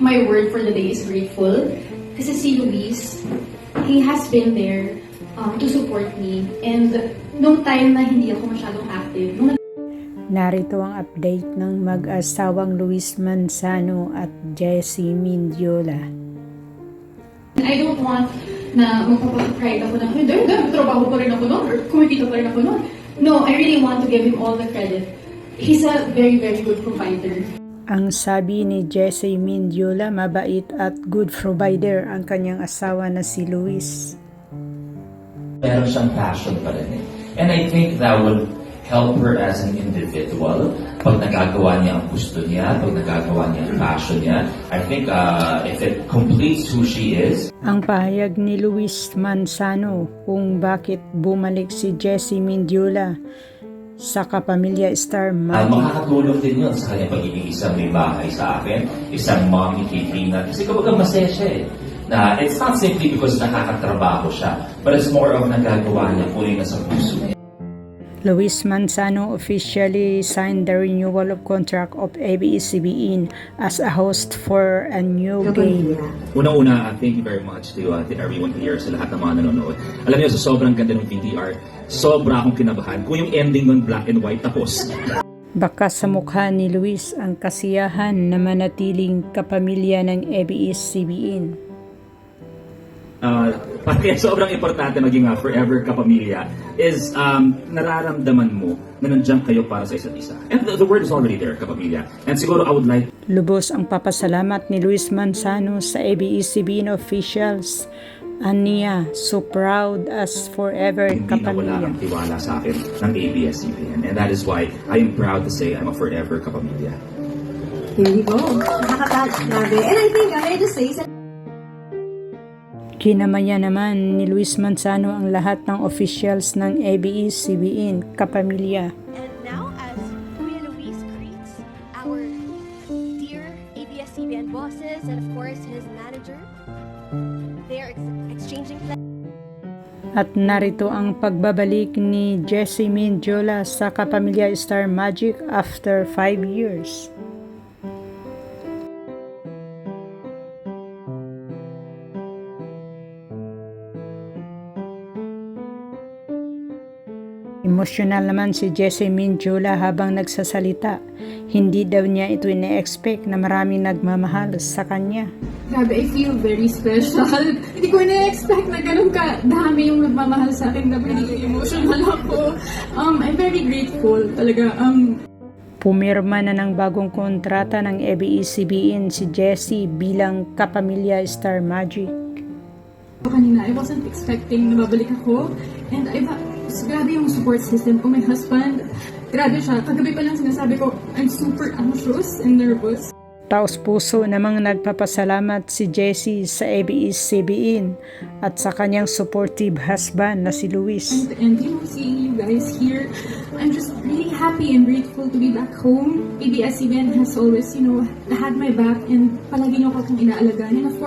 my word for the day is grateful. Kasi si Luis, he has been there to support me. And nung time na hindi ako masyadong active, Narito ang update ng mag-asawang Luis Manzano at Jessie Mendiola. I don't want na magpapapride ako na, hindi, trabaho pa rin ako noon, or kumikita pa rin ako noon. No, I really want to give him all the credit. He's a very, very good provider. Ang sabi ni Jessie Mendiola, mabait at good provider ang kanyang asawa na si Luis. Meron siyang passion pa rin eh. And I think that would help her as an individual. Pag nagagawa niya ang gusto niya, pag nagagawa niya ang passion niya, I think if it completes who she is. Ang pahayag ni Luis Manzano kung bakit bumalik si Jessie Mendiola sa Kapamilya Star Magic. Makakatulong din yun sa kanyang pagiging isang may bahay sa akin, isang mommy kay Tina. Kasi kapag masaya siya eh. Na it's not simply because nakakatrabaho siya, but it's more of nagagawa niya kung yung nasa puso niya. Luis Manzano officially signed the renewal of contract of ABS-CBN as a host for a new game. Una-una, thank you very much to everyone here, sa lahat ng mga nanonood. Alam niyo, sa sobrang ganda ng VTR, sobra akong kinabahan. Kung yung ending nun black and white, tapos. Baka sa mukha ni Luis ang kasiyahan na manatiling kapamilya ng ABS-CBN. Kaya sobrang importante maging forever kapamilya is nararamdaman mo na nandiyan kayo para sa isa't isa. And the word is already there, kapamilya. And siguro I would like... Lubos ang papasalamat ni Luis Manzano sa ABS-CBN officials. Aniya, so proud as forever Hindi kapamilya. nawala ang tiwala sa akin ng ABS-CBN. And that is why I am proud to say I'm a forever kapamilya. Here we go. Nakaka-touch, grabe. And I think, I just say, Kinamaya naman ni Luis Manzano ang lahat ng officials ng ABS-CBN kapamilya. And now, as Kuya Luis greets our dear ABS-CBN bosses and of course his manager, they are exchanging At narito ang pagbabalik ni Jessie Mendiola sa Kapamilya Star Magic after 5 years. Emosyonal naman si Jessie Mendiola habang nagsasalita. Hindi daw niya ito ina-expect na maraming nagmamahal sa kanya. Grabe, I feel very special. Hindi ko na-expect na ganun dami yung nagmamahal sa akin. Grabe, naging emotional ako. I'm very grateful talaga. Pumirma na ng bagong kontrata ng ABS-CBN si Jessie bilang Kapamilya Star Magic. Kanina, I wasn't expecting na babalik ako. And grabe yung support system ko. My husband, grabe siya. Kagabi pa lang sinasabi ko, I'm super anxious and nervous. Taos puso namang nagpapasalamat si Jessie sa ABS-CBN at sa kanyang supportive husband na si Luis. And seeing you guys here, I'm just really happy and grateful to be back home. ABS-CBN has always, had my back and palagi niyo ako akong inaalagaan. And of course,